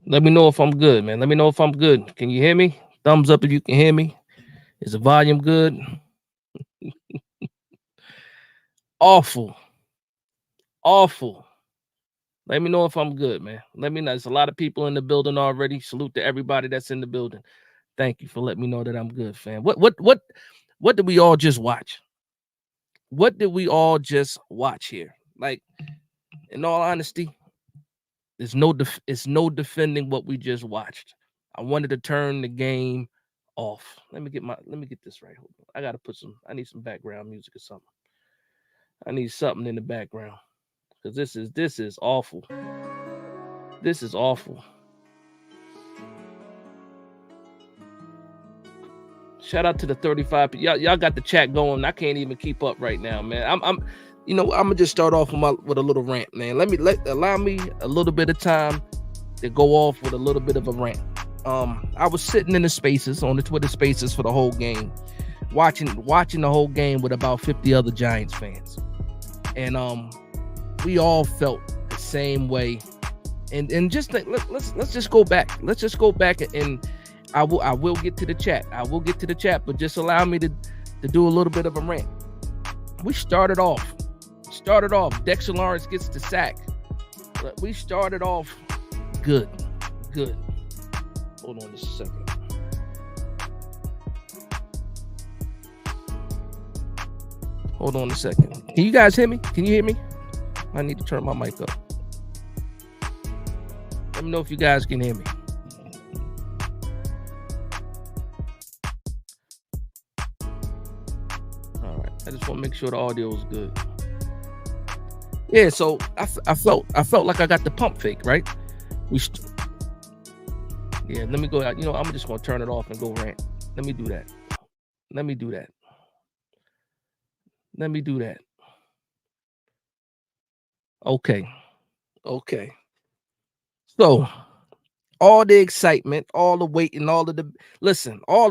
Let me know if I'm good, man. Let me know if I'm good. Can you hear me? Thumbs up if you can hear me. Is the volume good? Awful. Awful. Let me know if I'm good, man. Let me know. There's a lot of people in the building already. Salute to everybody that's in the building. Thank you for letting me know that I'm good, fam. What did we all just watch? What did we all just watch here? Like, in all honesty, it's no defending what we just watched. I wanted to turn the game off. Let me get this right. Hold on. I need some background music or something. I need something in the background. Because this is awful. This is awful. Shout out to the 35 people. Y'all got the chat going. I can't even keep up right now, man. I'm I'm gonna just start off with a little rant, man. Allow me a little bit of time to go off with a little bit of a rant. I was sitting in the spaces on the Twitter spaces for the whole game, watching the whole game with about 50 other Giants fans. And we all felt the same way. And just let's just go back. Let's just go back and I will get to the chat. I will get to the chat, but just allow me to do a little bit of a rant. We started off. Dexter Lawrence gets the sack. We started off good. Hold on just a second. Hold on a second. Can you guys hear me? Can you hear me? I need to turn my mic up. Let me know if you guys can hear me. All right. I just want to make sure the audio is good. Yeah, so I felt like I got the pump fake, right? Yeah, let me go out. I'm just gonna turn it off and go rant. Let me do that. Okay. So all the excitement, all the waiting, all the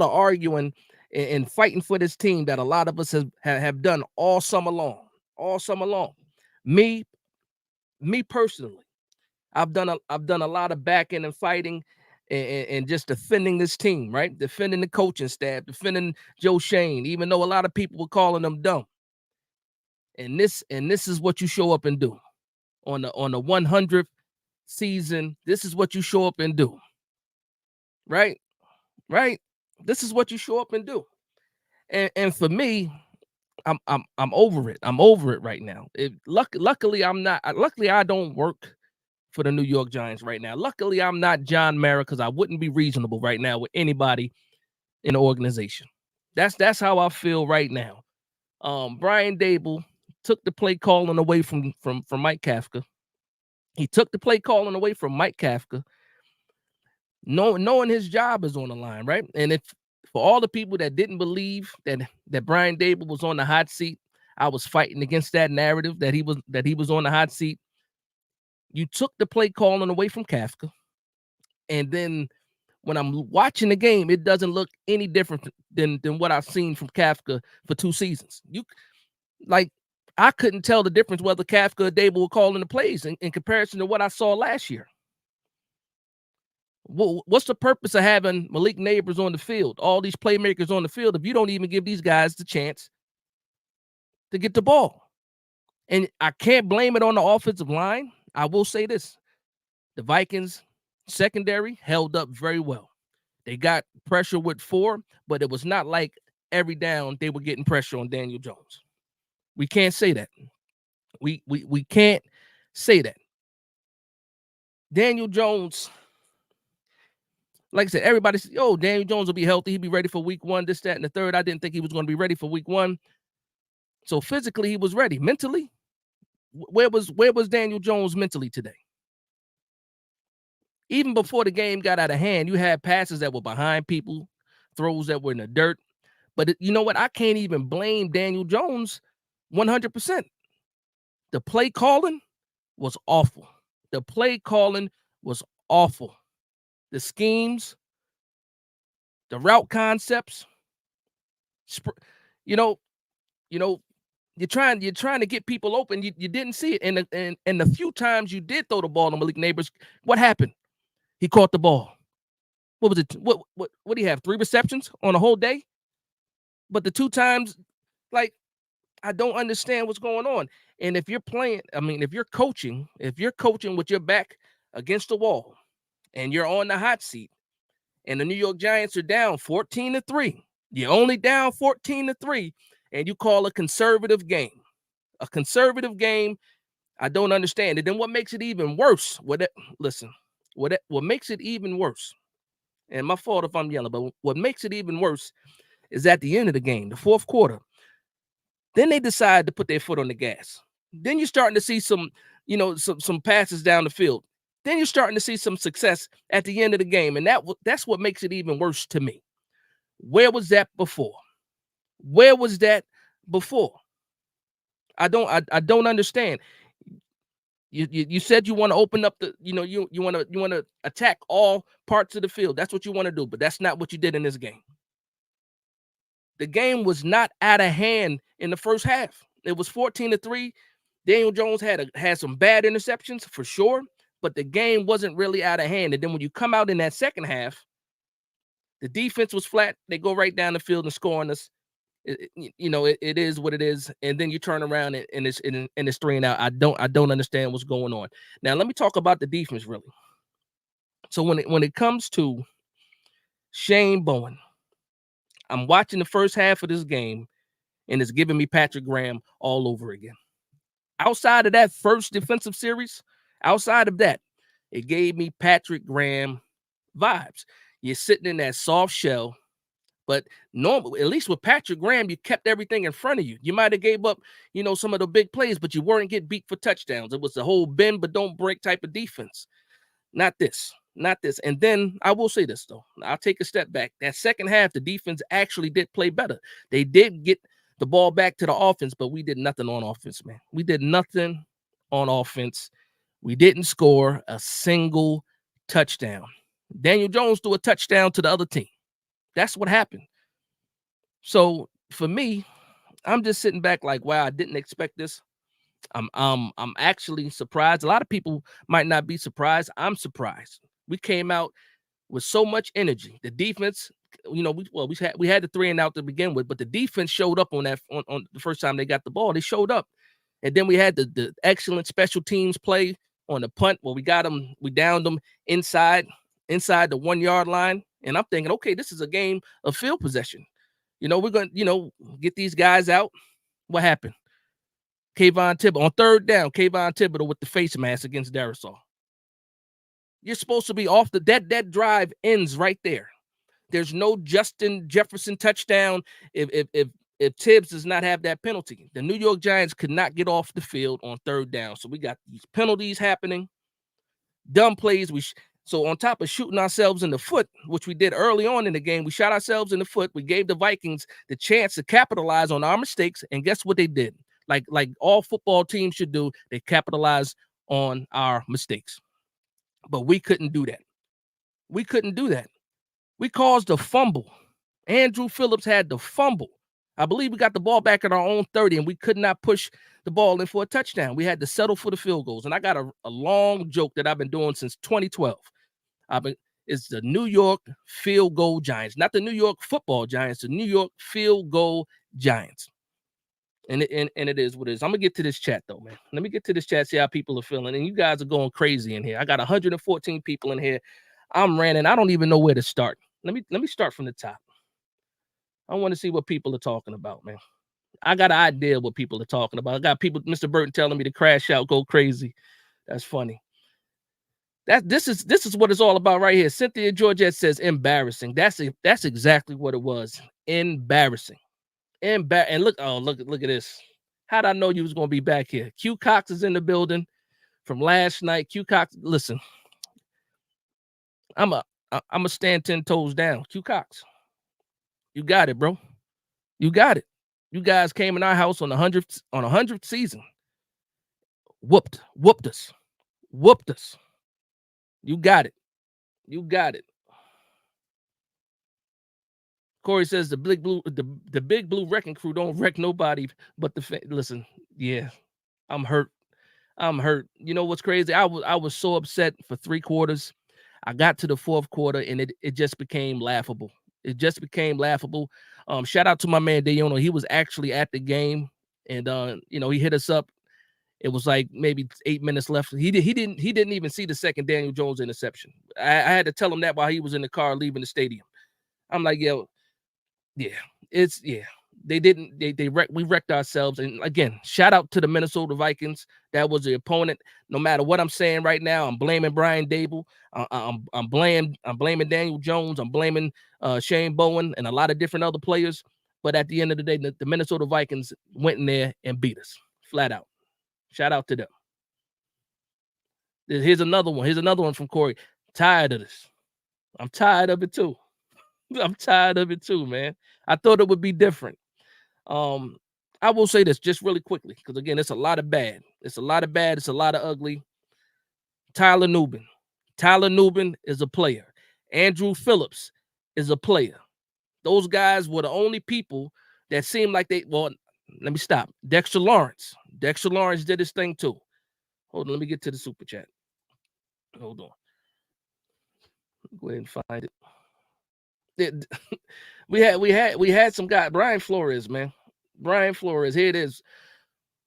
arguing and fighting for this team that a lot of us have done all summer long. Me personally, I've done a lot of backing and fighting and just defending this team, right? Defending the coaching staff, defending Joe Shane, even though a lot of people were calling them dumb. And this is what you show up and do on the 100th season. This is what you show up and do, right? This is what you show up and do. And for me, I'm over it. I'm over it right now. Luckily, I'm not. Luckily, I don't work for the New York Giants right now. Luckily, I'm not John Mara because I wouldn't be reasonable right now with anybody in the organization. That's how I feel right now. Brian Dable took the play calling away from Mike Kafka. He took the play calling away from Mike Kafka, knowing his job is on the line, right? And if for all the people that didn't believe that Brian Dable was on the hot seat, I was fighting against that narrative that he was on the hot seat. You took the play calling away from Kafka, and then when I'm watching the game, it doesn't look any different than what I've seen from Kafka for 2 seasons. I couldn't tell the difference whether Kafka or Dable were calling the plays in comparison to what I saw last year. What's the purpose of having Malik Neighbors on the field, all these playmakers on the field, if you don't even give these guys the chance to get the ball? And I can't blame it on the offensive line. I will say this. The Vikings secondary held up very well. They got pressure with 4, but it was not like every down they were getting pressure on Daniel Jones. We can't say that. We can't say that. Daniel Jones, like I said, everybody said, Daniel Jones will be healthy. He'll be ready for week 1, this, that, and the third. I didn't think he was going to be ready for week 1. So physically, he was ready. Mentally, where was Daniel Jones mentally today? Even before the game got out of hand, you had passes that were behind people, throws that were in the dirt. But you know what? I can't even blame Daniel Jones 100%. The play calling was awful. The schemes, the route concepts, you're trying to get people open. You didn't see it. And the few times you did throw the ball to Malik Neighbors, what happened? He caught the ball. What was it? What do you have? 3 receptions on a whole day? But the 2 times, like, I don't understand what's going on. And if you're playing, I mean, if you're coaching with your back against the wall and you're on the hot seat and the New York Giants are down 14-3, you're only down 14-3, and you call a conservative game. A conservative game, I don't understand. And then what makes it even worse? Listen, what makes it even worse, and my fault if I'm yelling, but what makes it even worse is at the end of the game, the fourth quarter. Then they decide to put their foot on the gas. Then you're starting to see some passes down the field. Then you're starting to see some success at the end of the game, and that's what makes it even worse to me. Where was that before? Where was that before? I don't understand. You said you want to open up you want to attack all parts of the field. That's what you want to do, but that's not what you did in this game. The game was not out of hand in the first half. It was 14-3. Daniel Jones had some bad interceptions for sure, but the game wasn't really out of hand. And then when you come out in that second half, the defense was flat. They go right down the field and score on us. It is what it is. And then you turn around and it's 3-and-out. I don't understand what's going on. Now let me talk about the defense really. So when it comes to Shane Bowen, I'm watching the first half of this game, and it's giving me Patrick Graham all over again. Outside of that first defensive series, outside of that, it gave me Patrick Graham vibes. You're sitting in that soft shell, but normal, at least with Patrick Graham, you kept everything in front of you. You might have gave up, some of the big plays, but you weren't getting beat for touchdowns. It was the whole bend but don't break type of defense. Not this. Not this. And then I will say this, though. I'll take a step back. That second half, the defense actually did play better. They did get the ball back to the offense, but we did nothing on offense, man. We did nothing on offense. We didn't score a single touchdown. Daniel Jones threw a touchdown to the other team. That's what happened. So for me, I'm just sitting back like, wow, I didn't expect this. I'm actually surprised. A lot of people might not be surprised. I'm surprised. We came out with so much energy. The defense, we had the 3-and-out to begin with, but the defense showed up on that on the first time they got the ball. They showed up, and then we had the excellent special teams play on the punt where we downed them inside the 1-yard line, and I'm thinking, okay, this is a game of field possession. We're going to get these guys out. What happened? Kayvon Thibodeau on third down. Kayvon Thibodeau with the face mask against Darisaw. You're supposed to be off that drive ends right there. There's no Justin Jefferson touchdown if Tibbs does not have that penalty. The New York Giants could not get off the field on third down. So we got these penalties happening, dumb plays. So on top of shooting ourselves in the foot, which we did early on in the game, we shot ourselves in the foot. We gave the Vikings the chance to capitalize on our mistakes, and guess what they did? Like all football teams should do, they capitalize on our mistakes. But we couldn't do that. We couldn't do that. We caused a fumble. Andrew Phillips had the fumble. I believe we got the ball back at our own 30, and we could not push the ball in for a touchdown. We had to settle for the field goals. And I got a long joke that I've been doing since 2012. It's the New York field goal Giants, not the New York football Giants, the New York field goal Giants. And it is what it is. I'm gonna get to this chat though, man. Let me get to this chat, see how people are feeling. And you guys are going crazy in here. I got 114 people in here. I'm ranting. I don't even know where to start. Let me start from the top. I want to see what people are talking about, man. I got an idea what people are talking about. I got people, Mr. Burton, telling me to crash out, go crazy. That's funny. This is what it's all about right here. Cynthia Georgette says embarrassing. That's exactly what it was. Embarrassing. And look at this. How'd I know you was gonna be back here? Q Cox is in the building from last night. Q Cox, listen, I'm a stand 10 toes down. Q Cox, you got it, bro. You got it. You guys came in our house on the 100th season. Whooped us. You got it. You got it. Corey says the big blue wrecking crew don't wreck nobody but listen, yeah, I'm hurt. You know what's crazy? I was so upset for 3 quarters. I got to the fourth quarter and it just became laughable. It just became laughable. Shout out to my man Dayono. He was actually at the game, and he hit us up. It was like maybe 8 minutes left. He didn't even see the second Daniel Jones interception. I had to tell him that while he was in the car leaving the stadium. I'm like, yo, yeah, it's yeah. They didn't. We wrecked ourselves. And again, shout out to the Minnesota Vikings. That was the opponent. No matter what I'm saying right now, I'm blaming Brian Dable. I'm blaming Daniel Jones. I'm blaming Shane Bowen and a lot of different other players. But at the end of the day, the Minnesota Vikings went in there and beat us flat out. Shout out to them. Here's another one. Here's another one from Corey. Tired of this. I'm tired of it too. I'm tired of it too, man. I thought it would be different. Um, I will say this just really quickly, because again, it's a lot of bad. It's a lot of bad. It's a lot of ugly. Tyler Nubin. Tyler Nubin is a player. Andrew Phillips is a player. Those guys were the only people that seemed like let me stop. Dexter Lawrence. Dexter Lawrence did his thing too. Hold on, let me get to the super chat. Hold on. Go ahead and find it. We had some guy, Brian Flores, man. Brian Flores. Here it is.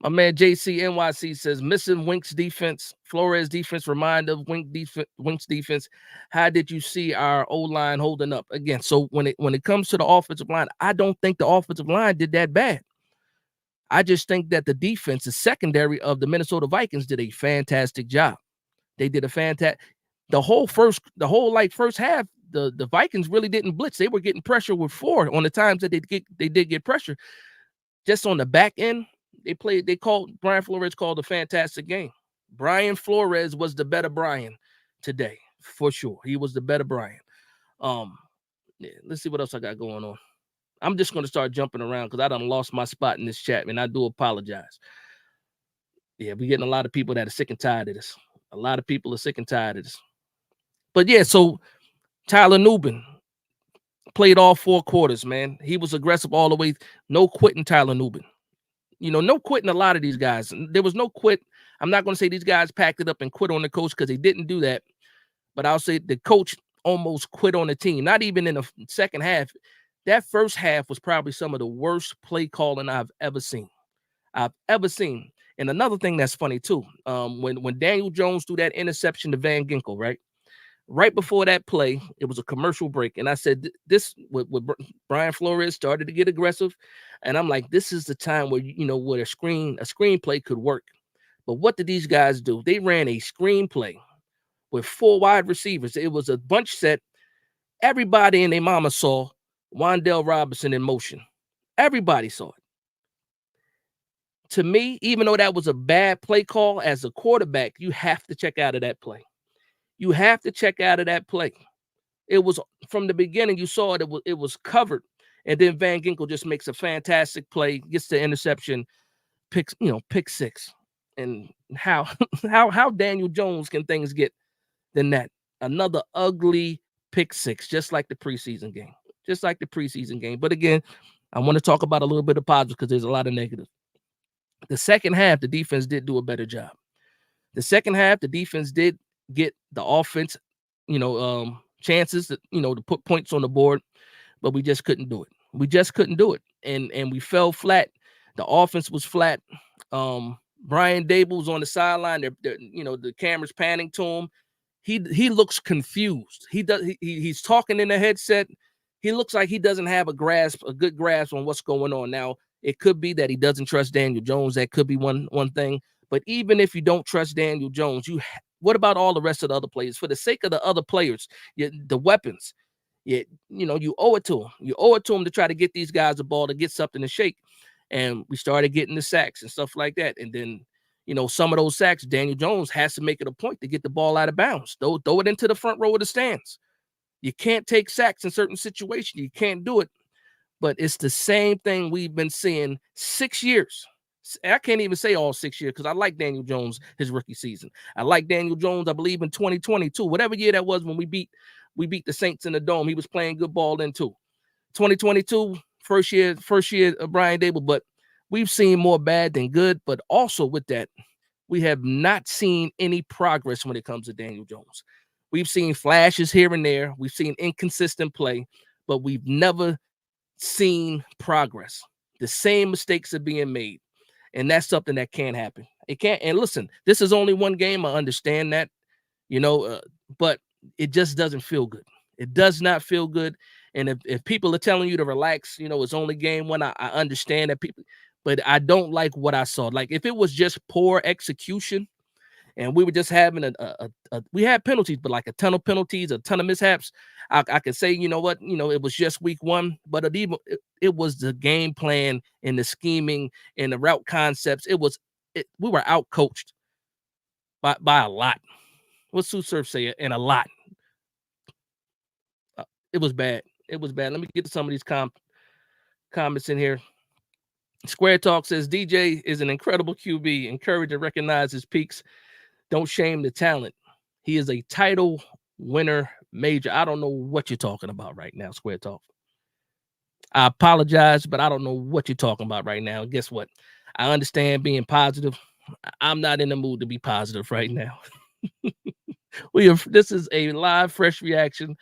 My man JC NYC says missing Wink's defense. Flores defense remind of Wink's defense. How did you see our O-line holding up? Again, so when it comes to the offensive line, I don't think the offensive line did that bad. I just think that the defense, the secondary of the Minnesota Vikings, did a fantastic job. They did a fantastic. The whole first half, the Vikings really didn't blitz. They were getting pressure with 4 on the times that they did get pressure. Just on the back end, Brian Flores called a fantastic game. Brian Flores was the better Brian today, for sure. He was the better Brian. Let's see what else I got going on. I'm just going to start jumping around because I done lost my spot in this chat, and I do apologize. Yeah, we're getting a lot of people that are sick and tired of this. A lot of people are sick and tired of this. But yeah, so Tyler Nubin played all 4 quarters, man. He was aggressive all the way. No quitting Tyler Nubin. No quitting a lot of these guys. There was no quit. I'm not going to say these guys packed it up and quit on the coach because they didn't do that. But I'll say the coach almost quit on the team, not even in the second half. That first half was probably some of the worst play calling I've ever seen. And another thing that's funny too, when Daniel Jones threw that interception to Van Ginkel, right before that play, it was a commercial break. And I said, this, with Brian Flores started to get aggressive. And I'm like, this is the time where, where a screenplay could work. But what did these guys do? They ran a screenplay with 4 wide receivers. It was a bunch set. Everybody and their mama saw Wan'Dale Robinson in motion. Everybody saw it. To me, even though that was a bad play call, as a quarterback, you have to check out of that play. You have to check out of that play. It was from the beginning. You saw it. It was covered, and then Van Ginkel just makes a fantastic play, gets the interception, pick 6. And how Daniel Jones can things get than that? Another ugly pick 6, just like the preseason game. But again, I want to talk about a little bit of positives because there's a lot of negatives. The second half, the defense did do a better job. The second half, the defense did get the offense, chances to put points on the board, but we just couldn't do it. And we fell flat. The offense was flat. Brian Dable was on the sideline. The camera's panning to him. He looks confused. He's talking in the headset. He looks like he doesn't have a good grasp on what's going on. Now, it could be that he doesn't trust Daniel Jones. That could be one thing. But even if you don't trust Daniel Jones, what about all the rest of the other players? For the sake of the other players, the weapons, you owe it to them. You owe it to them to try to get these guys the ball, to get something to shake. And we started getting the sacks and stuff like that. And then, some of those sacks, Daniel Jones has to make it a point to get the ball out of bounds. Throw it into the front row of the stands. You can't take sacks in certain situations. You can't do it. But it's the same thing we've been seeing 6 years. I can't even say all 6 years because I like Daniel Jones, his rookie season. I like Daniel Jones, I believe, in 2022. Whatever year that was when we beat the Saints in the Dome, he was playing good ball then too. 2022, first year of Brian Dable. But we've seen more bad than good. But also with that, we have not seen any progress when it comes to Daniel Jones. We've seen flashes here and there. We've seen inconsistent play, but we've never seen progress. The same mistakes are being made. And that's something that can't happen. It can't. And listen, this is only one game. I understand that, you know, but it just doesn't feel good. It does not feel good. And if people are telling you to relax, you know, it's only game one, I understand that people, but I don't like what I saw. Like if it was just poor execution and we were just having we had penalties, but like a ton of penalties, a ton of mishaps, I could say, you know what, you know, it was just week one, but it was the game plan and the scheming and the route concepts. We were out coached by a lot. What's Sue Surf say? And a lot. It was bad. It was bad. Let me get to some of these comments in here. Square Talk says DJ is an incredible QB. Encourage and recognize his peaks. Don't shame the talent. He is a title winner major. I don't know what you're talking about right now, Square Talk. I apologize, but I don't know what you're talking about right now. Guess what? I understand being positive. I'm not in the mood to be positive right now. This is a live, fresh reaction.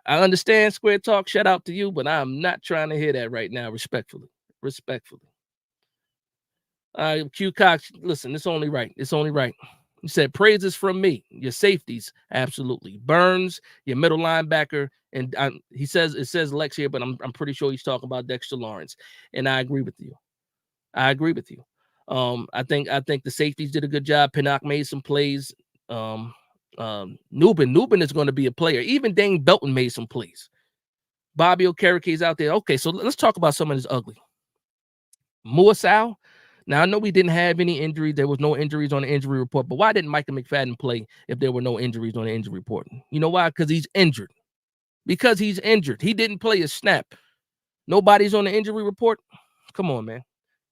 I understand Square Talk. Shout out to you, but I'm not trying to hear that right now. Respectfully. Q Cox, listen, it's only right. It's only right. He said, praises from me. Your safeties, absolutely. Burns, your middle linebacker, and he says it says Lex here, but I'm pretty sure he's talking about Dexter Lawrence, and I agree with you. I think the safeties did a good job. Pinnock made some plays. Nubin is going to be a player. Even Dane Belton made some plays. Bobby Okereke out there. Okay, so let's talk about some of this ugly. Muasau. Now, I know we didn't have any injuries. There was no injuries on the injury report, but why didn't Micah McFadden play if there were no injuries on the injury report? You know why? Because he's injured. He didn't play a snap. Nobody's on the injury report. Come on, man.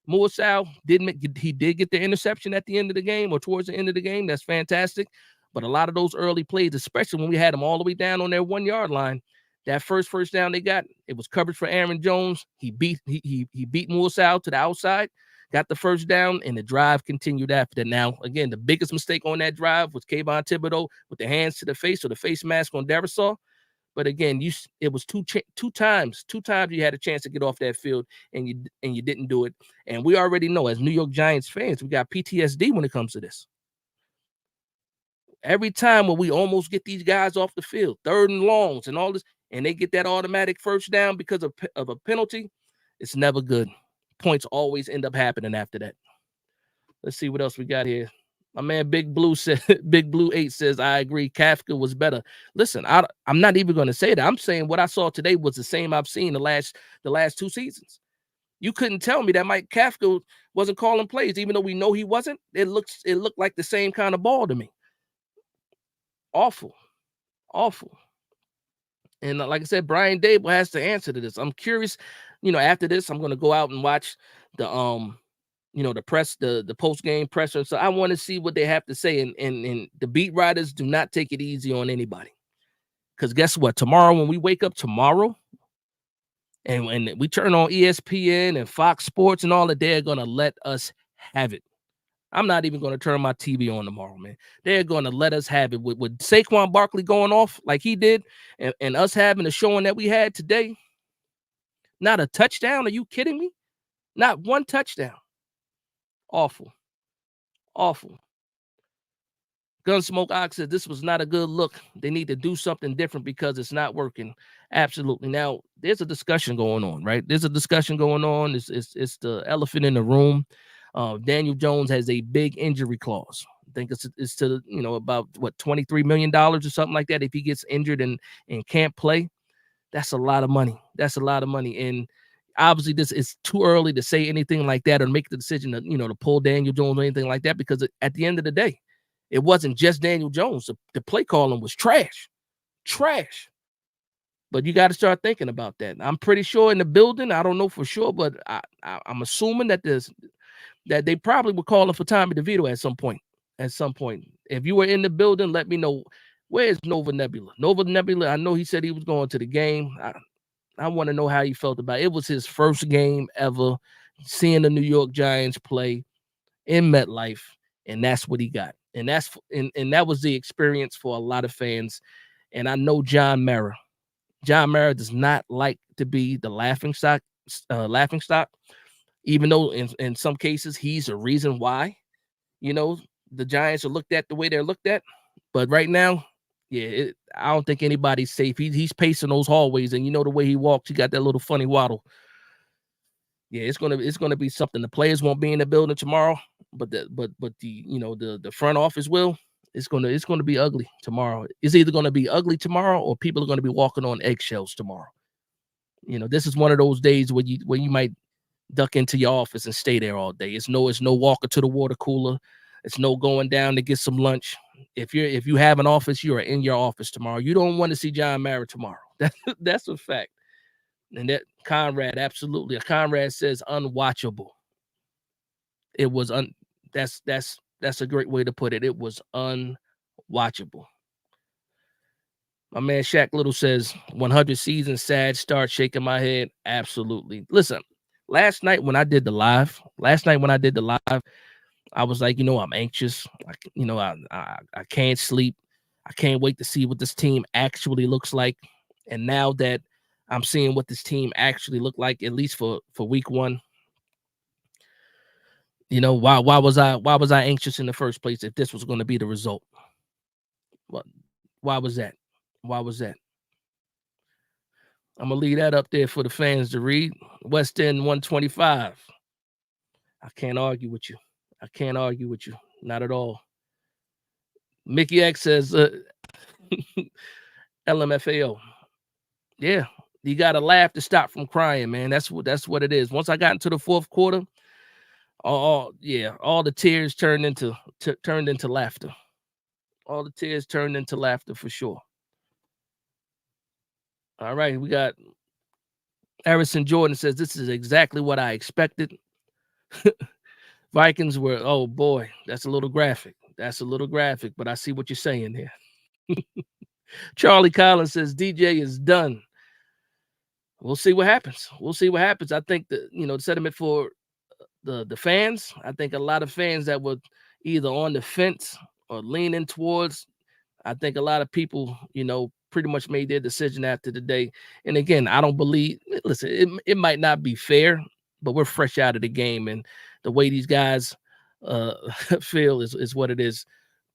Muasau did get the interception at the end of the game or towards the end of the game. That's fantastic. But a lot of those early plays, especially when we had them all the way down on their 1 yard line, that first down they got, it was coverage for Aaron Jones. He beat Muasau to the outside, got the first down, and the drive continued after that. Now, again, the biggest mistake on that drive was Kayvon Thibodeau with the hands to the face or the face mask on Darisaw. But again, it was two times you had a chance to get off that field, and you didn't do it. And we already know, as New York Giants fans, we got PTSD when it comes to this. Every time when we almost get these guys off the field, 3rd and longs and all this, and they get that automatic first down because of a penalty, it's never good. Points always end up happening after that. Let's see what else we got here. My man Big Blue 8 says, I agree, Kafka was better. Listen, I'm not even going to say that. I'm saying what I saw today was the same I've seen the last 2 seasons. You couldn't tell me that Mike Kafka wasn't calling plays, even though we know he wasn't. It looked like the same kind of ball to me. Awful. And like I said, Brian Dable has to answer to this. I'm curious, after this, I'm going to go out and watch the the post-game presser. So I want to see what they have to say. And the beat writers do not take it easy on anybody. Because guess what? Tomorrow, when we wake up tomorrow, and when we turn on ESPN and Fox Sports and all that, they're going to let us have it. I'm not even going to turn my TV on tomorrow, man. They're going to let us have it. With Saquon Barkley going off like he did and us having the showing that we had today, not a touchdown. Are you kidding me? Not one touchdown. Awful. Gunsmoke Ox said this was not a good look. They need to do something different because it's not working. Absolutely. Now, there's a discussion going on, right? There's a discussion going on. It's the elephant in the room. Daniel Jones has a big injury clause. I think it's to about what $23 million or something like that. If he gets injured and can't play, that's a lot of money. And obviously, this is too early to say anything like that or make the decision to pull Daniel Jones or anything like that, because at the end of the day, it wasn't just Daniel Jones. The play calling was trash. But you got to start thinking about that. I'm pretty sure in the building, I don't know for sure, but I'm assuming that they probably were calling for Tommy DeVito at some point. If you were in the building, let me know. Where's Nova Nebula? I know he said he was going to the game. I want to know how he felt about it. It was his first game ever seeing the New York Giants play in MetLife, and that's what he got. And and that was the experience for a lot of fans. And I know John Mara. John Mara does not like to be the laughing stock, even though in some cases he's a reason why, you know, the Giants are looked at the way they're looked at. But right now, yeah, I don't think anybody's safe. He's pacing those hallways, and you know the way he walks, he got that little funny waddle. Yeah, it's gonna be something. The players won't be in the building tomorrow, but the the front office will. It's gonna be ugly tomorrow. It's either gonna be ugly tomorrow or people are gonna be walking on eggshells tomorrow. This is one of those days where you might duck into your office and stay there all day. It's no walking to the water cooler. It's no going down to get some lunch. If you have an office, you are in your office tomorrow. You don't want to see John Mara tomorrow. That's a fact. And that Conrad, absolutely. Conrad says unwatchable. It was that's a great way to put it. It was unwatchable. My man Shaq Little says 100 seasons, sad start, shaking my head. Absolutely. Listen, last night when I did the live, I was like, I'm anxious. I can't sleep. I can't wait to see what this team actually looks like. And now that I'm seeing what this team actually looked like, at least for week one, why was I anxious in the first place if this was going to be the result? What why was that? Why was that? I'm gonna leave that up there for the fans to read. West End 125. I can't argue with you. I can't argue with you. Not at all. Mickey X says LMFAO. Yeah, you gotta laugh to stop from crying, man. That's what it is. Once I got into the fourth quarter, all the tears turned into laughter. All the tears turned into laughter for sure. All right, we got Harrison Jordan says this is exactly what I expected. Vikings were, oh boy, that's a little graphic. That's a little graphic, but I see what you're saying there. Charlie Collins says DJ is done. We'll see what happens. We'll see what happens. I think the sentiment for the fans, I think a lot of fans that were either on the fence or leaning towards, I think a lot of people, pretty much made their decision after the day. And again, I don't believe, listen, it might not be fair, but we're fresh out of the game. And the way these guys feel is what it is.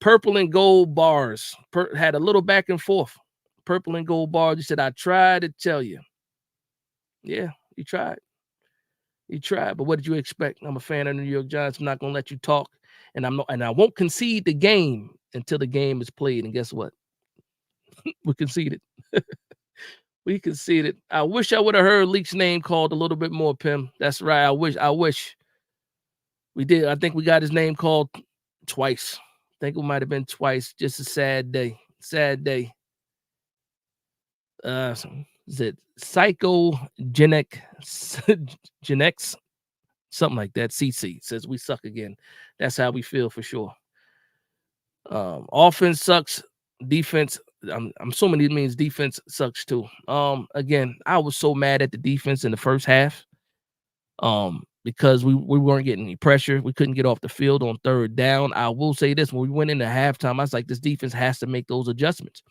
Purple and gold bars had a little back and forth. Purple and gold bars. You said, I tried to tell you. Yeah, you tried. You tried, but what did you expect? I'm a fan of the New York Giants. I'm not gonna let you talk, and I won't concede the game until the game is played. And guess what? We conceded. We conceded. I wish I would have heard Leak's name called a little bit more, Pim. That's right. I wish we did. I think we got his name called twice. I think it might have been twice. Just a sad day. Sad day. Is it psychogenic genetics? Something like that. CC says we suck again. That's how we feel for sure. Offense sucks. Defense, I'm assuming it means defense sucks too. Again, I was so mad at the defense in the first half. Because we weren't getting any pressure. We couldn't get off the field on third down. I will say this: when we went into halftime, I was like, this defense has to make those adjustments.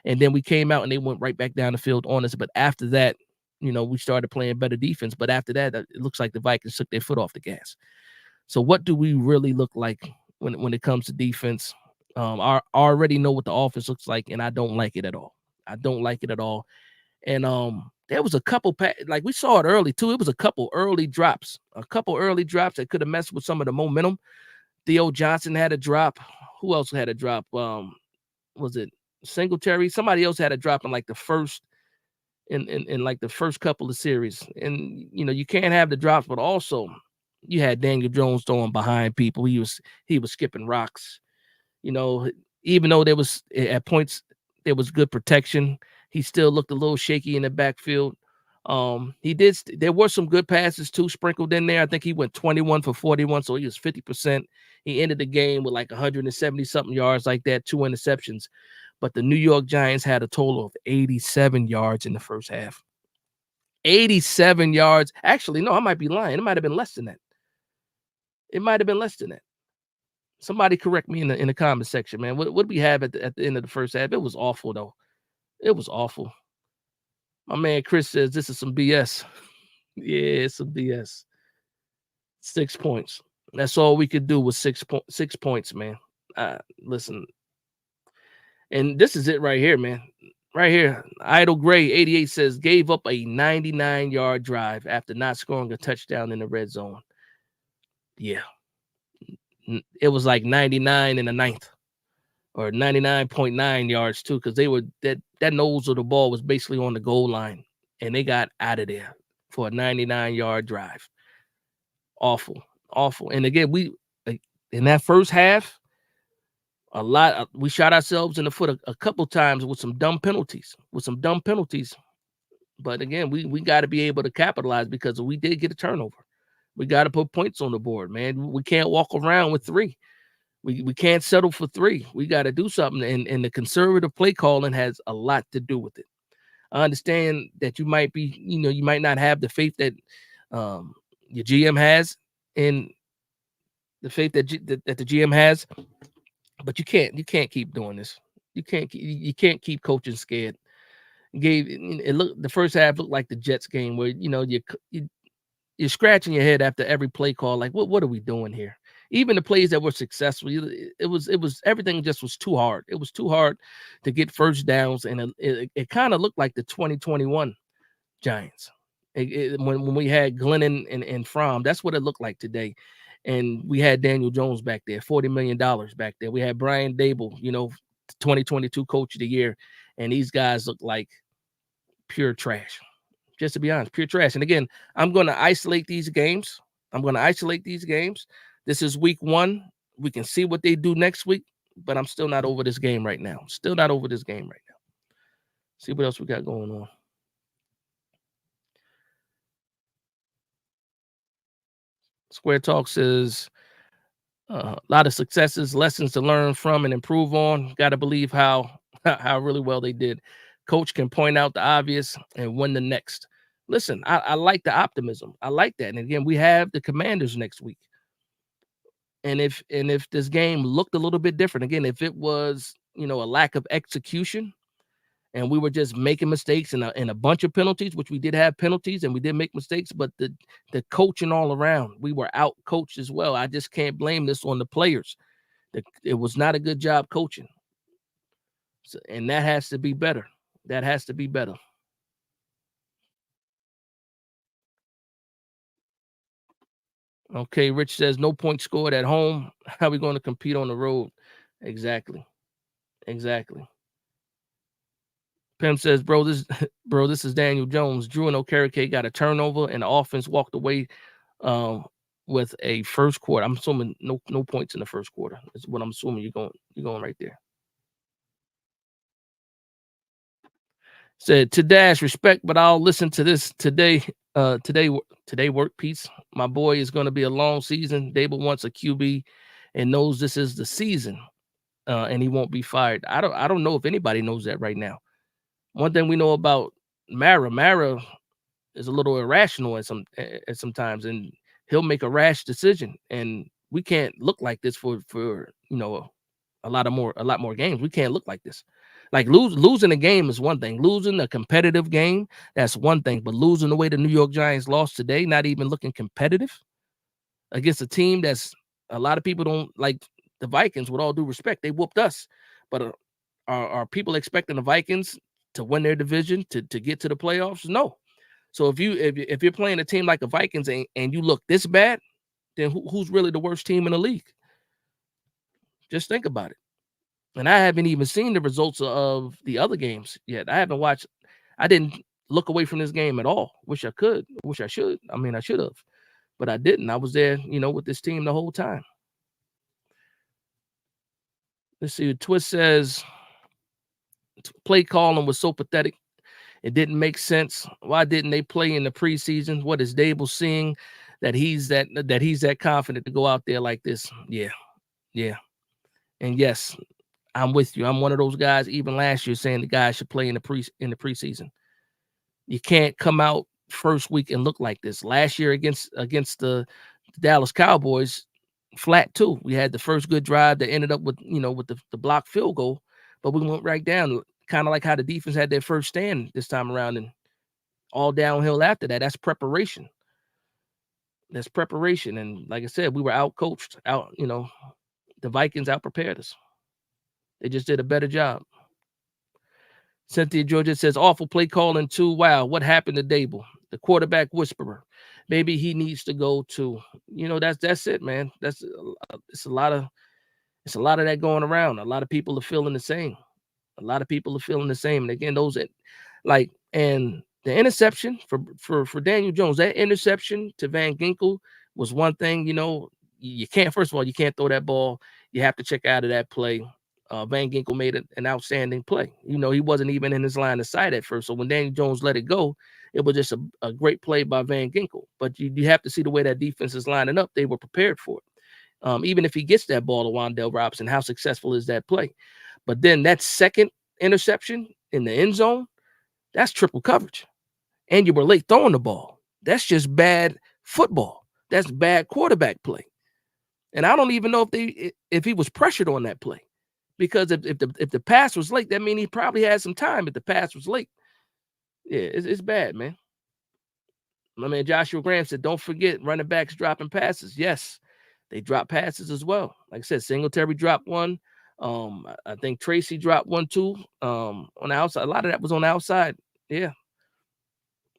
And then we came out and they went right back down the field on us. But after that, we started playing better defense. But after that, it looks like the Vikings took their foot off the gas. So what do we really look like when it comes to defense? I already know what the offense looks like, and I don't like it at all. I don't like it at all. And there was a couple like we saw it early too. It was a couple early drops that could have messed with some of the momentum. Theo Johnson had a drop. Who else had a drop? Was it Singletary? Somebody else had a drop in like the first in like the first couple of series. And you can't have the drops, but also you had Daniel Jones throwing behind people. He was skipping rocks. Even though there was at points there was good protection, he still looked a little shaky in the backfield. There were some good passes too sprinkled in there. I think he went 21 for 41, so he was 50%. He ended the game with like 170 something yards like that, 2 interceptions. But the New York Giants had a total of 87 yards in the first half. 87 yards. Actually, no, I might be lying. It might have been less than that. Somebody correct me in the comment section, man. What did we have at the end of the first half? It was awful though. It was awful. My man Chris says this is some BS. Yeah, it's some BS. 6 points. That's all we could do was 6 points, man. Listen, and this is it right here, man. Right here, Idle Gray 88 says gave up a 99-yard drive after not scoring a touchdown in the red zone. Yeah, it was like 99 in the ninth, or 99.9 yards too, because they were that nose of the ball was basically on the goal line, and they got out of there for a 99-yard drive. Awful, awful. And again, we in that first half, we shot ourselves in the foot a couple times with some dumb penalties. But again, we got to be able to capitalize because we did get a turnover. We got to put points on the board, man. We can't walk around with 3. We can't settle for 3. We got to do something, and the conservative play calling has a lot to do with it. I understand that you might not have the faith that your GM has, and the faith that the GM has, but you can't keep doing this. You can't keep coaching scared. The first half looked like the Jets game where you're scratching your head after every play call, like what are we doing here? Even the plays that were successful, it was everything just was too hard. It was too hard to get first downs, and it kind of looked like the 2021 Giants. When we had Glennon and Fromm, that's what it looked like today. And we had Daniel Jones back there, $40 million back there. We had Brian Dable, 2022 Coach of the Year, and these guys look like pure trash. Just to be honest, pure trash. And again, I'm going to isolate these games. This is week 1. We can see what they do next week, but I'm still not over this game right now. See what else we got going on. Square Talk says a lot of successes, lessons to learn from and improve on. Got to believe how really well they did. Coach can point out the obvious and win the next. Listen, I like the optimism. I like that. And again, we have the Commanders next week. And if this game looked a little bit different, again, if it was, a lack of execution and we were just making mistakes and a bunch of penalties, which we did have penalties and we did make mistakes, but the coaching all around, we were out coached as well. I just can't blame this on the players. It was not a good job coaching. So, and that has to be better. Okay, Rich says no point scored at home. How are we going to compete on the road? Exactly. Pim says, bro, this is Daniel Jones. Drew and Okereke got a turnover, and the offense walked away with a first quarter. I'm assuming no points in the first quarter. Is what I'm assuming you're going right there. Said to Dash, respect, but I'll listen to this today. Today work piece. My boy is going to be a long season. Dable wants a QB and knows this is the season, and he won't be fired. I don't know if anybody knows that right now. One thing we know about Mara is a little irrational at sometimes, and he'll make a rash decision. And we can't look like this for a lot more games. We can't look like this. Like losing a game is one thing. Losing a competitive game, that's one thing. But losing the way the New York Giants lost today, not even looking competitive against a team that's a lot of people don't like. The Vikings, with all due respect, they whooped us. But are people expecting the Vikings to win their division to get to the playoffs? No. So if you're playing a team like the Vikings and you look this bad, then who's really the worst team in the league? Just think about it. And I haven't even seen the results of the other games yet. I didn't look away from this game at all. Wish I could. Wish I should. I mean, I should have, but I didn't. I was there, with this team the whole time. Let's see. Twist says play calling was so pathetic. It didn't make sense. Why didn't they play in the preseason? What is Dable seeing that he's that confident to go out there like this? Yeah. And yes, I'm with you. I'm one of those guys, even last year, saying the guys should play in the preseason. You can't come out first week and look like this. Last year against the Dallas Cowboys, flat too. We had the first good drive that ended up with, with the blocked field goal, but we went right down, kind of like how the defense had their first stand this time around, and all downhill after that. That's preparation. That's preparation. And like I said, we were out coached, the Vikings out prepared us. They just did a better job. Cynthia Georgia says, awful play calling too. Wow, what happened to Dable? The quarterback whisperer. Maybe he needs to go too. That's it, man. It's a lot of that going around. A lot of people are feeling the same. A lot of people are feeling the same. And again, and the interception for Daniel Jones, that interception to Van Ginkel was one thing. You can't. First of all, you can't throw that ball. You have to check out of that play. Van Ginkel made an outstanding play. He wasn't even in his line of sight at first. So when Daniel Jones let it go, it was just a great play by Van Ginkel. But you have to see the way that defense is lining up. They were prepared for it. Even if he gets that ball to Wan'Dale Robinson, how successful is that play? But then that second interception in the end zone, that's triple coverage. And you were late throwing the ball. That's just bad football. That's bad quarterback play. And I don't even know if he was pressured on that play. Because if the pass was late, that means he probably had some time if the pass was late. Yeah, it's bad, man. My man Joshua Graham said, don't forget running backs dropping passes. Yes, they drop passes as well. Like I said, Singletary dropped one. I think Tracy dropped one too. On the outside. A lot of that was on the outside. Yeah.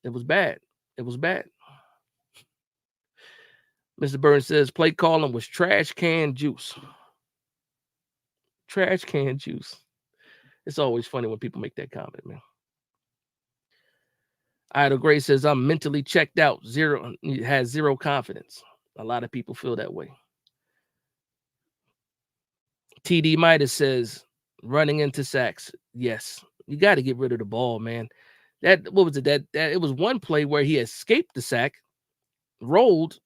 It was bad. It was bad. Mr. Burns says play calling was trash can juice. Trash can juice. It's always funny when people make that comment, man. Idle Gray says I'm mentally checked out. Has zero confidence. A lot of people feel that way. TD Midas says running into sacks. Yes, you got to get rid of the ball, man. What was it? That it was one play where he escaped the sack, rolled,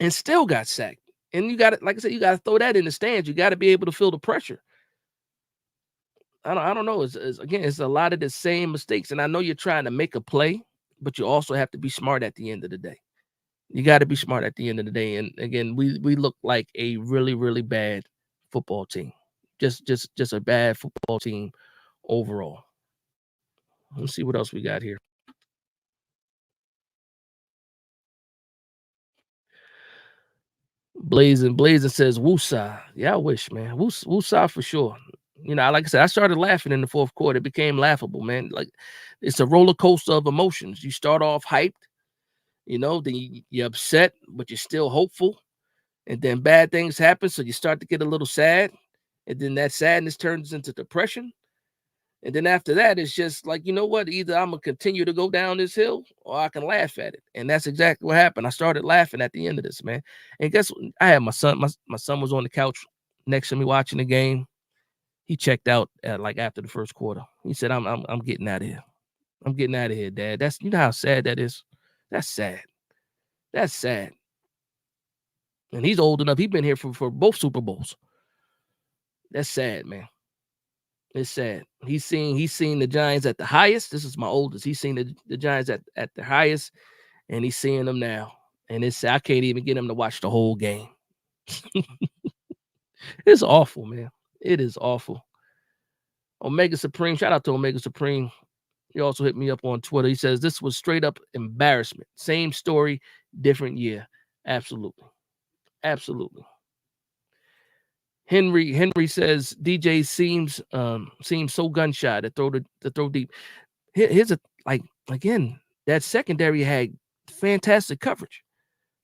and still got sacked. And you got to, like I said, you got to throw that in the stands. You got to be able to feel the pressure. I don't know. It's a lot of the same mistakes. And I know you're trying to make a play, but you also have to be smart at the end of the day. You got to be smart at the end of the day. And again, we look like a really, really bad football team. Just a bad football team overall. Let's see what else we got here. Blazing says Woosah. Yeah, I wish, man. Woosah for sure. Like I said, I started laughing in the fourth quarter. It became laughable, man. Like it's a roller coaster of emotions. You start off hyped, then you're upset, but you're still hopeful. And then bad things happen, so you start to get a little sad. And then that sadness turns into depression. And then after that, it's just like, you know what? Either I'm going to continue to go down this hill or I can laugh at it. And that's exactly what happened. I started laughing at the end of this, man. And guess what? I had my son. My son was on the couch next to me watching the game. He checked out after the first quarter. He said, I'm getting out of here. I'm getting out of here, Dad. You know how sad that is? That's sad. That's sad. And he's old enough. He's been here for both Super Bowls. That's sad, man. It's sad. He's seen the Giants at the highest. This is my oldest. He's seen the Giants at the highest, and he's seeing them now. And I can't even get him to watch the whole game. It's awful, man. It is awful. Omega Supreme, shout out to Omega Supreme. He also hit me up on Twitter. He says this was straight up embarrassment. Same story, different year. Absolutely. Absolutely. Henry says DJ seems so gun shy to throw deep. Here's again, that secondary had fantastic coverage.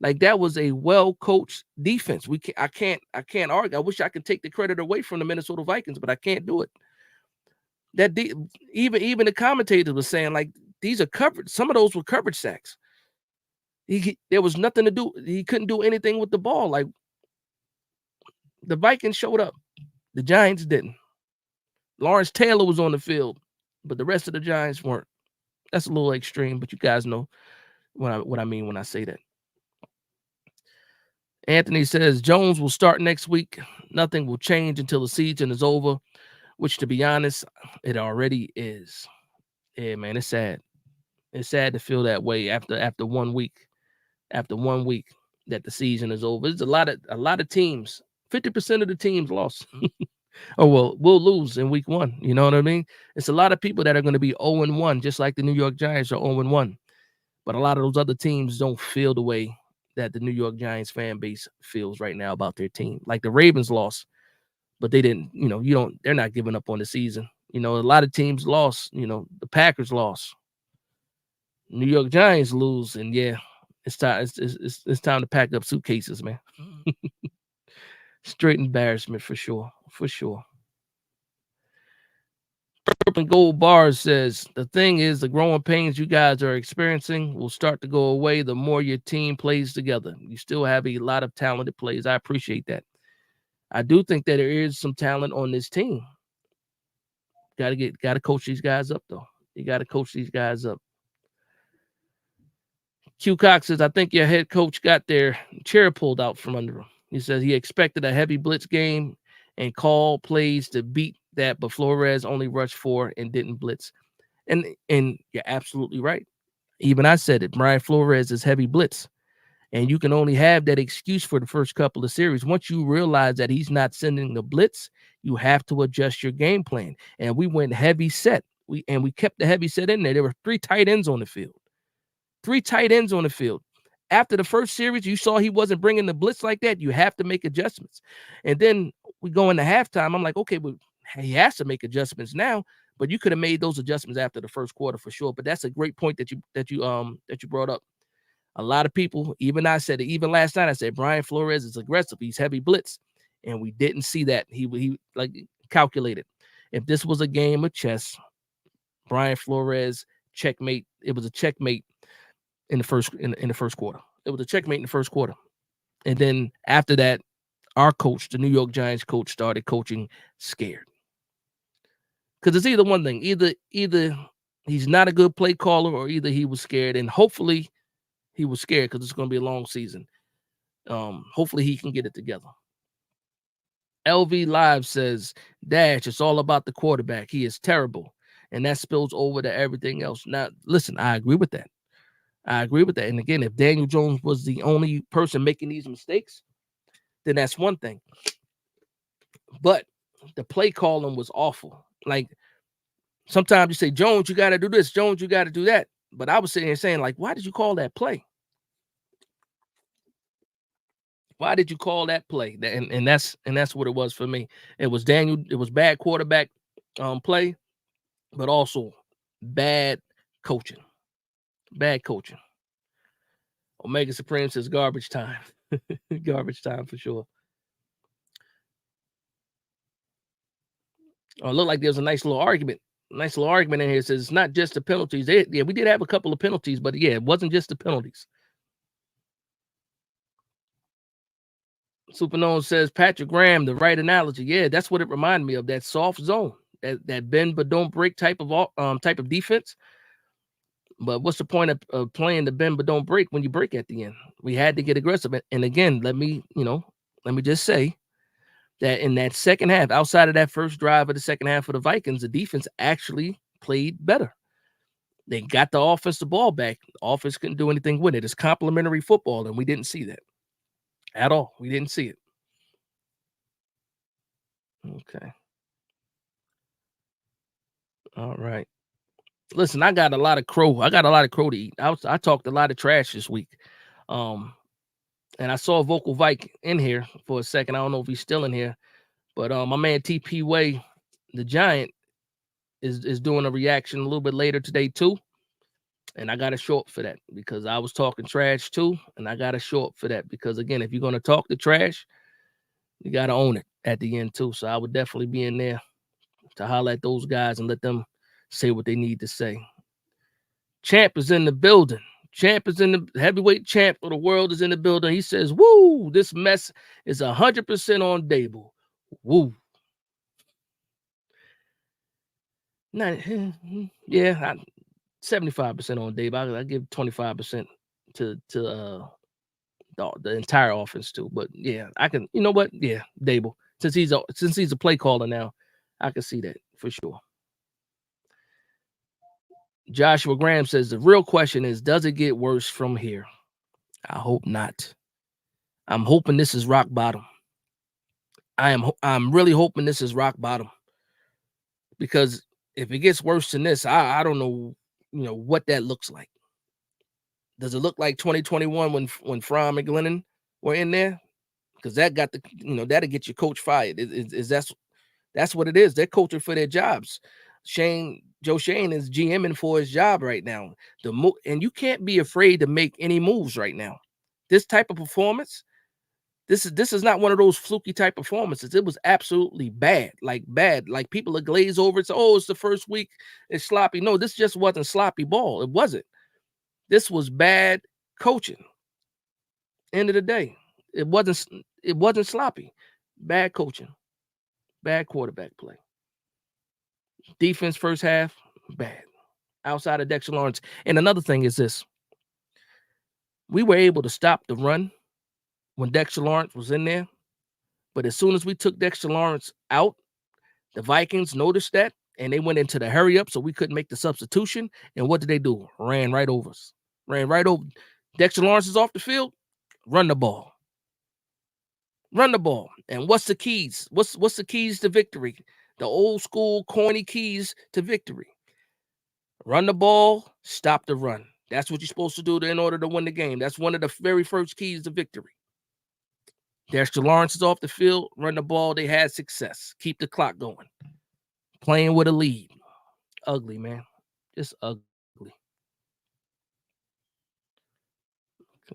Like that was a well-coached defense. I can't argue. I wish I could take the credit away from the Minnesota Vikings, but I can't do it. Even the commentators were saying like these are covered. Some of those were coverage sacks. There was nothing to do. He couldn't do anything with the ball. Like the Vikings showed up. The Giants didn't. Lawrence Taylor was on the field, but the rest of the Giants weren't. That's a little extreme, but you guys know what I mean when I say that. Anthony says Jones will start next week. Nothing will change until the season is over, which, to be honest, it already is. Yeah, man, it's sad. It's sad to feel that way after 1 week. After 1 week. that the season is over. There's a lot of teams. 50% of the teams lost, or will lose in week one. You know what I mean? It's a lot of people that are going to be 0-1, just like the New York Giants are 0-1. But a lot of those other teams don't feel the way that the New York Giants fan base feels right now about their team. Like the Ravens lost, but they didn't. They're not giving up on the season. A lot of teams lost. The Packers lost. New York Giants lose, and yeah, it's time. It's time to pack up suitcases, man. Straight embarrassment for sure, for sure. Purple Gold Bars says the thing is the growing pains you guys are experiencing will start to go away the more your team plays together. You still have a lot of talented players. I appreciate that. I do think that there is some talent on this team. Got to coach these guys up though. You got to coach these guys up. Q Cox says, I think your head coach got their chair pulled out from under him. He says he expected a heavy blitz game and call plays to beat that, but Flores only rushed 4 and didn't blitz. And you're absolutely right. Even I said it. Brian Flores is heavy blitz. And you can only have that excuse for the first couple of series. Once you realize that he's not sending the blitz, you have to adjust your game plan. And we went heavy set. We kept the heavy set in there. There were 3 tight ends on the field. 3 tight ends on the field. After the first series, you saw he wasn't bringing the blitz like that. You have to make adjustments. And then we go into halftime. I'm like, okay, well, he has to make adjustments now, but you could have made those adjustments after the first quarter for sure. But that's a great point that you brought up. A lot of people, even I said it, even last night, I said Brian Flores is aggressive. He's heavy blitz. And we didn't see that. He like calculated. If this was a game of chess, Brian Flores checkmate. It was a checkmate in the first quarter. It was a checkmate in the first quarter. And then after that, our coach, the New York Giants coach, started coaching scared. Because it's either one thing. Either he's not a good play caller, or either he was scared. And hopefully he was scared because it's going to be a long season. Hopefully he can get it together. LV Live says, Dash, it's all about the quarterback. He is terrible. And that spills over to everything else. Now, listen, I agree with that. And again, if Daniel Jones was the only person making these mistakes, then that's one thing. But the play calling was awful. Like, sometimes you say, Jones, you got to do this. Jones, you got to do that. But I was sitting here saying, like, why did you call that play? Why did you call that play? And that's what it was for me. It was bad quarterback play, but also bad coaching. Bad coaching. Omega Supreme says garbage time. Garbage time for sure. Oh, it looked like there was a nice little argument. Nice little argument in here. It says it's not just the penalties. We did have a couple of penalties, but yeah, it wasn't just the penalties. Supernova says Patrick Graham, the right analogy. Yeah, that's what it reminded me of. That soft zone, that bend but don't break type of defense. But what's the point of playing the bend but don't break when you break at the end? We had to get aggressive. And again, let me just say that in that second half, outside of that first drive of the second half of the Vikings, the defense actually played better. They got the offense the ball back. The offense couldn't do anything with it. It's complementary football, and we didn't see that at all. We didn't see it. Okay. All right. Listen, I got a lot of crow. I got a lot of crow to eat. I talked a lot of trash this week. And I saw Vocal Vike in here for a second. I don't know if he's still in here, but my man TP Way, the Giant, is doing a reaction a little bit later today too. And I got to show up for that because I was talking trash too. And I got to show up for that because, again, if you're going to talk the trash, you got to own it at the end too. So I would definitely be in there to holler at those guys and let them say what they need to say. Champ is in the building. Champ is in the heavyweight champ of the world is in the building. He says, woo, this mess is 100% on Dable. Woo. Not, yeah, 75% on Dable. I give 25% to the entire offense too. But yeah, I can. You know what? Yeah, Dable. Since he's a play caller now, I can see that for sure. Joshua Graham says the real question is, does it get worse from here? I hope not. I'm hoping this is rock bottom. I'm really hoping this is rock bottom, because if it gets worse than this, I don't know, what that looks like. Does it look like 2021 when Fromm and Glennon were in there? Because that got that'll get your coach fired. That's what it is. They're coaching for their jobs. Joe Shane is GMing for his job right now. And you can't be afraid to make any moves right now. This type of performance, this is not one of those fluky type performances. It was absolutely bad, like bad. Like people are glazed over. It's it's the first week. It's sloppy. No, this just wasn't sloppy ball. It wasn't. This was bad coaching. End of the day, it wasn't sloppy. Bad coaching, bad quarterback play. Defense first half, bad. Outside of Dexter Lawrence. And another thing is this. We were able to stop the run when Dexter Lawrence was in there. But as soon as we took Dexter Lawrence out, the Vikings noticed that, and they went into the hurry up so we couldn't make the substitution. And what did they do? Ran right over us. Ran right over. Dexter Lawrence is off the field. Run the ball. Run the ball. And what's the keys? What's the keys to victory? The old school corny keys to victory. Run the ball, stop the run. That's what you're supposed to do in order to win the game. That's one of the very first keys to victory. Dexter Lawrence is off the field, run the ball. They had success. Keep the clock going. Playing with a lead. Ugly, man. Just ugly.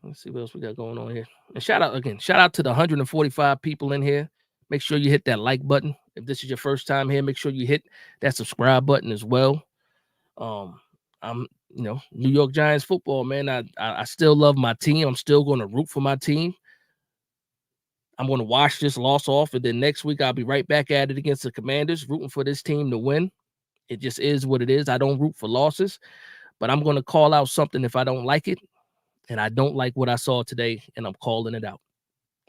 Let's see what else we got going on here. And shout out to the 145 people in here. Make sure you hit that like button. If this is your first time here, make sure you hit that subscribe button as well. I'm New York Giants football, man. I still love my team. I'm still going to root for my team. I'm going to wash this loss off, and then next week I'll be right back at it against the Commanders, rooting for this team to win. It just is what it is. I don't root for losses, but I'm going to call out something if I don't like it, and I don't like what I saw today, and I'm calling it out.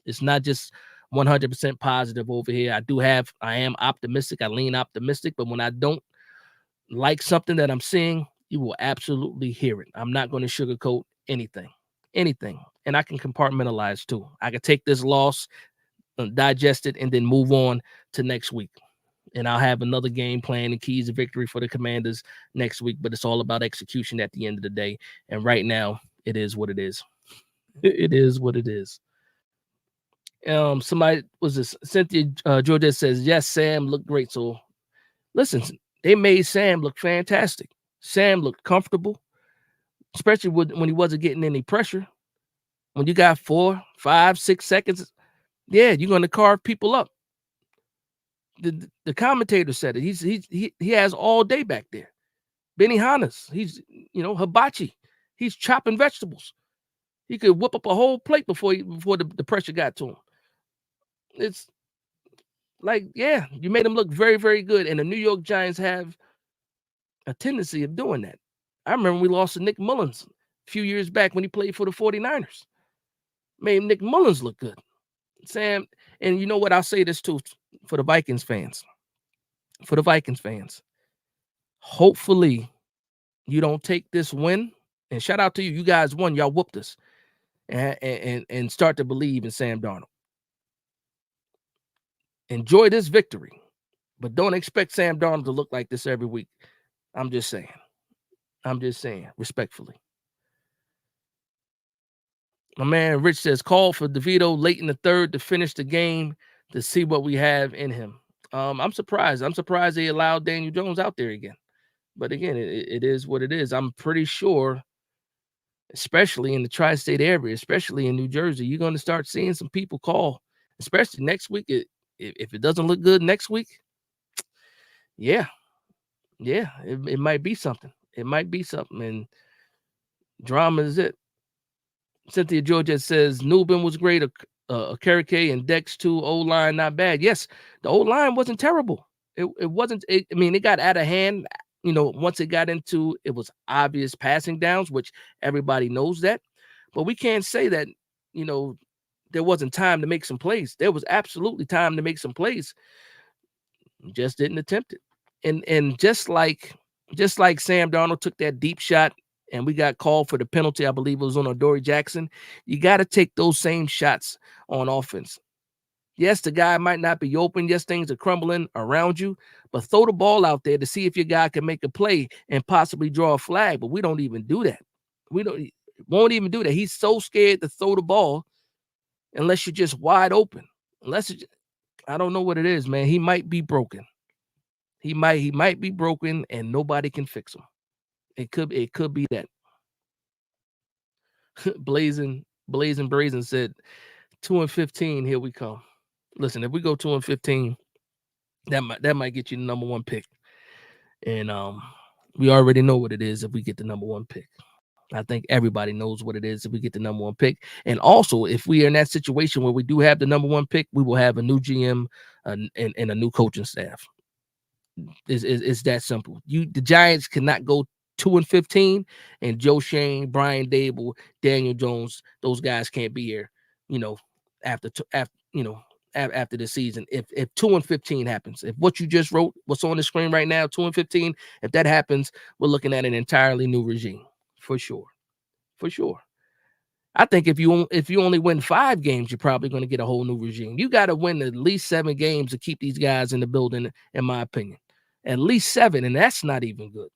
It's not just 100% positive over here. I am optimistic. I lean optimistic, but when I don't like something that I'm seeing, you will absolutely hear it. I'm not going to sugarcoat anything. And I can compartmentalize too. I can take this loss, digest it, and then move on to next week. And I'll have another game plan and keys of victory for the Commanders next week. But it's all about execution at the end of the day. And right now, it is what it is. It is what it is. Somebody was this Cynthia Georgia says, yes, Sam looked great. So listen, they made Sam look fantastic. Sam looked comfortable, especially when he wasn't getting any pressure. When you got 4, 5, 6 seconds, yeah, you're going to carve people up. The commentator said it. He has all day back there. Benny Hannes, he's hibachi. He's chopping vegetables. He could whip up a whole plate before the pressure got to him. It's like, yeah, you made him look very, very good. And the New York Giants have a tendency of doing that. I remember we lost to Nick Mullins a few years back when he played for the 49ers. Made Nick Mullins look good. Sam, and you know what? I'll say this too for the Vikings fans. Hopefully you don't take this win, and shout out to you. You guys won. Y'all whooped us. And start to believe in Sam Darnold. Enjoy this victory, but don't expect Sam Darnold to look like this every week. I'm just saying, respectfully. My man Rich says, call for DeVito late in the third to finish the game to see what we have in him. I'm surprised. They allowed Daniel Jones out there again. But again, it is what it is. I'm pretty sure, especially in the tri-state area, especially in New Jersey, you're going to start seeing some people call, especially next week. If it doesn't look good next week, it might be something. And drama is it. Cynthia Georgia says Newbin was great. Karike and Dex too. O-line not bad. Yes, the O-line wasn't terrible. It wasn't. It got out of hand. Once it got into, it was obvious passing downs, which everybody knows that. But we can't say that there wasn't time to make some plays. There was absolutely time to make some plays. Just didn't attempt it. And just like Sam Darnold took that deep shot and we got called for the penalty. I believe it was on Adoree Jackson. You got to take those same shots on offense. Yes, the guy might not be open. Yes, things are crumbling around you, but throw the ball out there to see if your guy can make a play and possibly draw a flag. But we don't even do that. We won't even do that. He's so scared to throw the ball unless you're just wide open. I don't know what it is, man. He might be broken. He might be broken and nobody can fix him. It could be that. Blazing Brazen said 2-15. Here we come. Listen, if we go 2-15, that might get you the number one pick. And we already know what it is if we get the number one pick. I think everybody knows what it is if we get the number one pick. And also, if we are in that situation where we do have the number one pick, we will have a new GM and a new coaching staff. It's that simple. The Giants cannot go 2-15, and Joe Shane, Brian Dable, Daniel Jones, those guys can't be here. After the season, if 2-15 happens, if what you just wrote, what's on the screen right now, 2-15, if that happens, we're looking at an entirely new regime for sure. I think if you only win 5 games, you're probably going to get a whole new regime. You got to win at least 7 games to keep these guys in the building, in my opinion. At least 7, and that's not even good.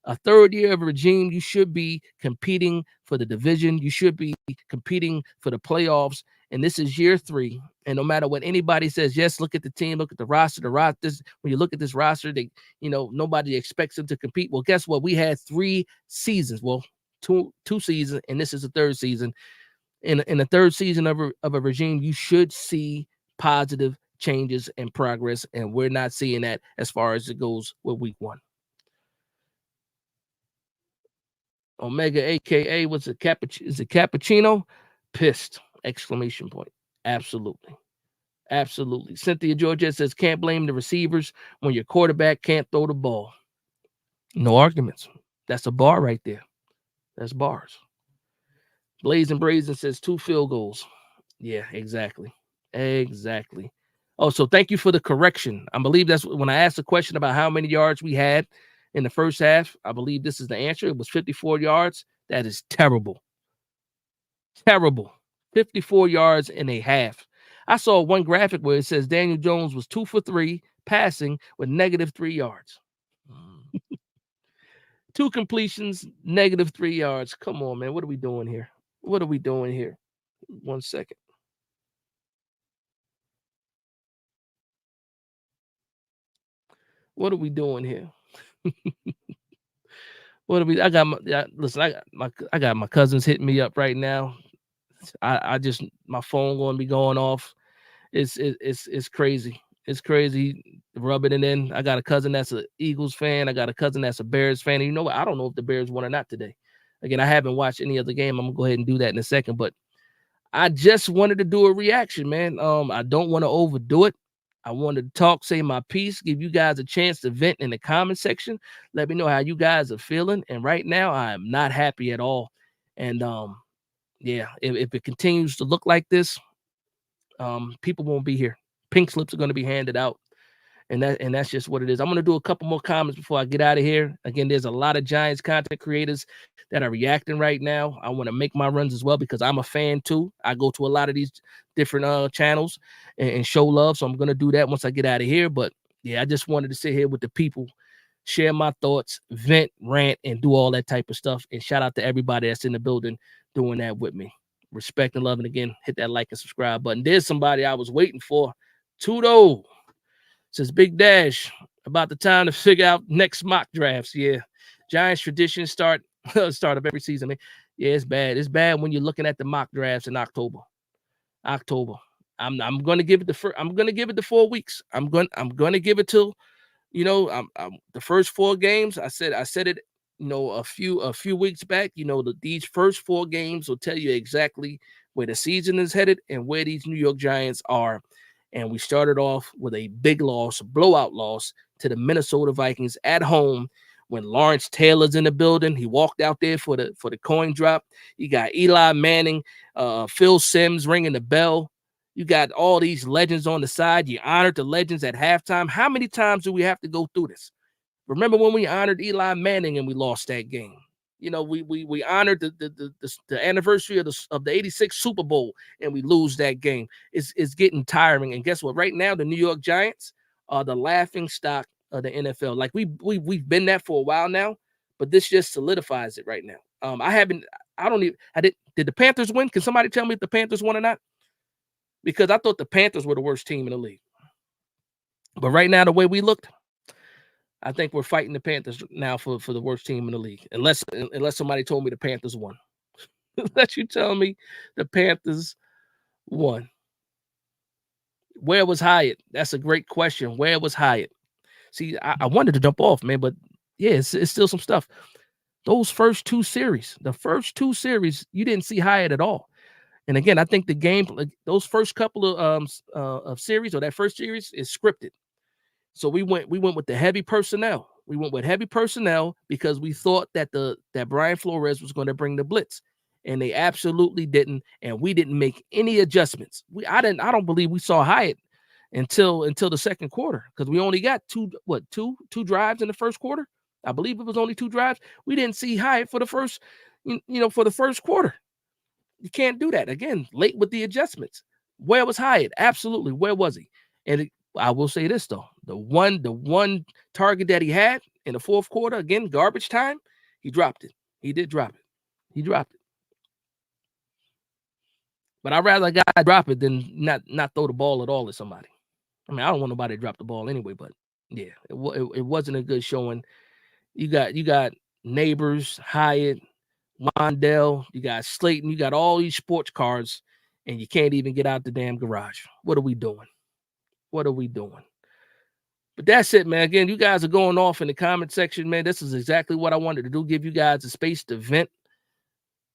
A third year of a regime, you should be competing for the division. You should be competing for the playoffs. And this is year 3. And no matter what anybody says, yes, look at the team, look at the roster. When you look at this roster, nobody expects them to compete. Well, guess what? We had 3 seasons. Well, two seasons, and this is the 3rd season. In the 3rd season of a regime, you should see positive changes and progress, and we're not seeing that as far as it goes with week 1. Omega, aka what's it? Is it cappuccino? Pissed! Exclamation point. Absolutely. Cynthia Georgia says can't blame the receivers when your quarterback can't throw the ball. No arguments. That's a bar right there. That's bars. Blazing Brazen says 2 field goals. Yeah, exactly. Oh, so thank you for the correction. I believe that's when I asked the question about how many yards we had in the first half. I believe this is the answer. It was 54 yards. That is terrible. 54 yards in a half. I saw one graphic where it says Daniel Jones was 2 for 3 passing with -3 yards. 2 completions, -3 yards. Come on, man. What are we doing here? 1 second. What are we doing here? I got my cousins hitting me up right now. I just, my phone going to be going off. It's crazy. It's crazy. Rubbing it in. I got a cousin that's an Eagles fan. I got a cousin that's a Bears fan. And you know what? I don't know if the Bears won or not today. Again, I haven't watched any other game. I'm gonna go ahead and do that in a second. But I just wanted to do a reaction, man. I don't want to overdo it. I wanted to talk, say my piece, give you guys a chance to vent in the comment section. Let me know how you guys are feeling. And right now, I am not happy at all. And yeah, if it continues to look like this, people won't be here. Pink slips are going to be handed out. And that's just what it is. I'm going to do a couple more comments before I get out of here. Again, there's a lot of Giants content creators that are reacting right now. I want to make my runs as well because I'm a fan too. I go to a lot of these different channels and show love. So I'm going to do that once I get out of here. But yeah, I just wanted to sit here with the people, share my thoughts, vent, rant, and do all that type of stuff. And shout out to everybody that's in the building doing that with me. Respect and love. And again, hit that like and subscribe button. There's somebody I was waiting for. Tudo says Big Dash, about the time to figure out next mock drafts. Yeah. Giants tradition start of every season. I mean, yeah, it's bad. It's bad when you're looking at the mock drafts in October. I'm gonna give it the 4 weeks. I'm gonna give it till the first 4 games. I said it, a few weeks back. These first 4 games will tell you exactly where the season is headed and where these New York Giants are. And we started off with a big loss, a blowout loss to the Minnesota Vikings at home when Lawrence Taylor's in the building. He walked out there for the coin drop. You got Eli Manning, Phil Simms ringing the bell. You got all these legends on the side. You honored the legends at halftime. How many times do we have to go through this? Remember when we honored Eli Manning and we lost that game? We honored the anniversary of the '86 Super Bowl, and we lose that game. It's getting tiring. And guess what? Right now, the New York Giants are the laughing stock of the NFL. Like we've been that for a while now, but this just solidifies it right now. I haven't. I don't even. I did. Did the Panthers win? Can somebody tell me if the Panthers won or not? Because I thought the Panthers were the worst team in the league. But right now, the way we looked, I think we're fighting the Panthers now for the worst team in the league. Unless somebody told me the Panthers won. Unless you tell me the Panthers won. Where was Hyatt? That's a great question. Where was Hyatt? See, I wanted to jump off, man, but yeah, it's still some stuff. Those the first two series, you didn't see Hyatt at all. And again, I think the game, like those first couple of series, or that first series, is scripted. So we went with the heavy personnel. We went with heavy personnel because we thought that Brian Flores was going to bring the blitz, and they absolutely didn't. And we didn't make any adjustments. I don't believe we saw Hyatt until the second quarter, because we only got two drives in the first quarter. I believe it was only two drives. We didn't see Hyatt for the first quarter. You can't do that. Again, late with the adjustments. Where was Hyatt? Absolutely. Where was he? And I will say this though: the one target that he had in the fourth quarter, again, garbage time, he dropped it. He did drop it. He dropped it. But I'd rather a guy drop it than not throw the ball at all at somebody. I mean, I don't want nobody to drop the ball anyway, but yeah, it wasn't a good showing. You got Neighbors, Hyatt, Wandell, you got Slayton, you got all these sports cars, and you can't even get out the damn garage. What are we doing? What are we doing? But that's it, man. Again, you guys are going off in the comment section, man. This is exactly what I wanted to do. Give you guys a space to vent,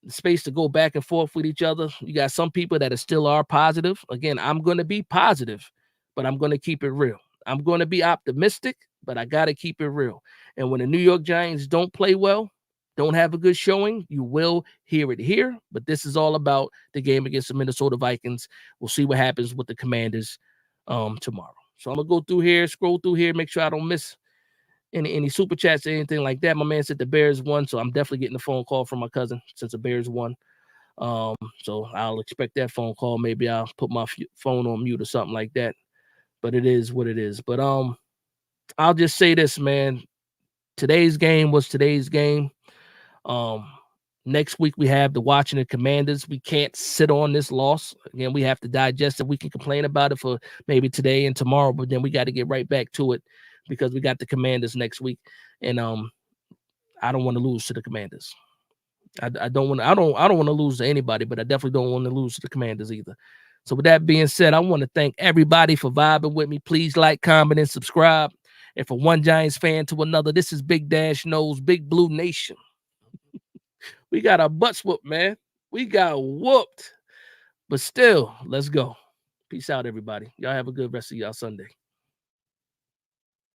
the space to go back and forth with each other. You got some people that still are positive. Again, I'm going to be positive, but I'm going to keep it real. I'm going to be optimistic, but I got to keep it real. And when the New York Giants don't play well, don't have a good showing, you will hear it here. But this is all about the game against the Minnesota Vikings. We'll see what happens with the Commanders tomorrow. So I'm gonna go through here, scroll through here, make sure I don't miss any super chats or anything like that. My man said the Bears won, so I'm definitely getting a phone call from my cousin since the Bears won. So I'll expect that phone call. Maybe I'll put my phone on mute or something like that. But it is what it is. But I'll just say this, man. Today's game was today's game. Next week we have the Washington Commanders. We can't sit on this loss. Again, we have to digest it. We can complain about it for maybe today and tomorrow, but then we got to get right back to it because we got the Commanders next week. And I don't want to lose to the Commanders. I don't want to lose to anybody, but I definitely don't want to lose to the Commanders either. So with that being said, I want to thank everybody for vibing with me. Please like, comment, and subscribe. And from one Giants fan to another, this is Big Dash Knows, Big Blue Nation. We got our butts whooped, man. We got whooped. But still, let's go. Peace out, everybody. Y'all have a good rest of y'all Sunday.